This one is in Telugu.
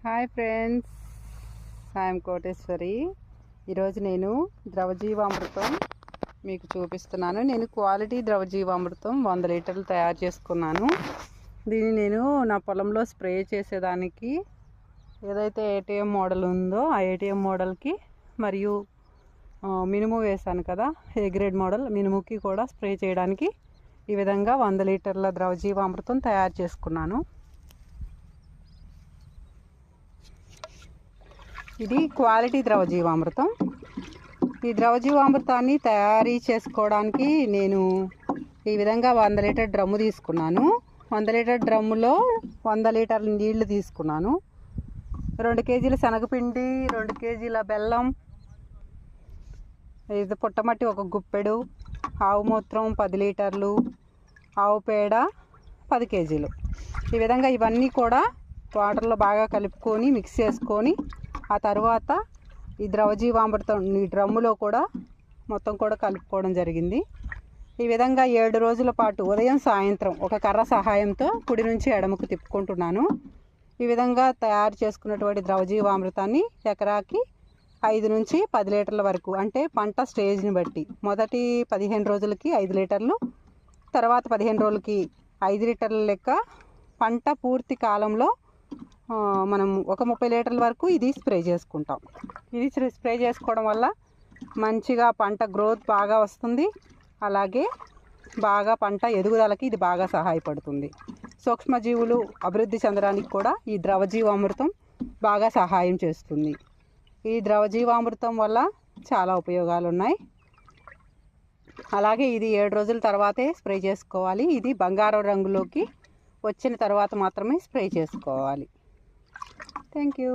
Hi friends, I'm Koteswari. ఈరోజు నేను ద్రవజీవామృతం మీకు చూపిస్తున్నాను. నేను క్వాలిటీ ద్రవజీవామృతం 100 లీటర్లు తయారు చేసుకున్నాను. దీన్ని నేను నా పొలంలో స్ప్రే చేసేదానికి ఏదైతే ఏటీఎం మోడల్ ఉందో ఆ ఏటీఎం మోడల్కి మరియు మినుము వేశాను కదా, ఏ గ్రేడ్ మోడల్ మినుముకి కూడా స్ప్రే చేయడానికి ఈ విధంగా 100 లీటర్ల ద్రవజీవామృతం తయారు చేసుకున్నాను. ఇది క్వాలిటీ ద్రవజీవామృతం. ఈ ద్రవజీవామృతాన్ని తయారీ చేసుకోవడానికి నేను ఈ విధంగా 100 లీటర్ డ్రమ్ము తీసుకున్నాను. 100 లీటర్ డ్రమ్ములో 100 లీటర్ల నీళ్లు తీసుకున్నాను. 2 కేజీల శనగపిండి, 2 కేజీల బెల్లం, ఇది పుట్టమట్టి 1 గుప్పెడు, ఆవు మూత్రం 10 లీటర్లు, ఆవు పేడ 10 కేజీలు. ఈ విధంగా ఇవన్నీ కూడా వాటర్లో బాగా కలుపుకొని మిక్స్ చేసుకొని ఆ తర్వాత ఈ ద్రవజీవామృతం ఈ డ్రమ్ములో కూడా మొత్తం కూడా కలుపుకోవడం జరిగింది. ఈ విధంగా 7 రోజుల పాటు ఉదయం సాయంత్రం ఒక కర్ర సహాయంతో కుడి నుంచి ఎడమకు తిప్పుకుంటున్నాను. ఈ విధంగా తయారు చేసుకున్నటువంటి ద్రవజీవామృతాన్ని ఎకరాకి 5 నుంచి 10 లీటర్ల వరకు, అంటే పంట స్టేజ్ని బట్టి మొదటి 15 రోజులకి 5 లీటర్లు, తర్వాత 15 రోజులకి 5 లీటర్ల లెక్క, పంట పూర్తి కాలంలో మనం ఒక 30 లీటర్ల వరకు ఇది స్ప్రే చేసుకుంటాం. ఇది స్ప్రే చేసుకోవడం వల్ల మంచిగా పంట గ్రోత్ బాగా వస్తుంది. అలాగే బాగా పంట ఎదుగుదలకి ఇది బాగా సహాయపడుతుంది. సూక్ష్మజీవులు అభివృద్ధి చెందడానికి కూడా ఈ ద్రవజీవామృతం బాగా సహాయం చేస్తుంది. ఈ ద్రవజీవామృతం వల్ల చాలా ఉపయోగాలు ఉన్నాయి. అలాగే ఇది 7 రోజుల తర్వాతే స్ప్రే చేసుకోవాలి. ఇది బంగారం రంగులోకి వచ్చిన తర్వాత మాత్రమే స్ప్రే చేసుకోవాలి. Thank you.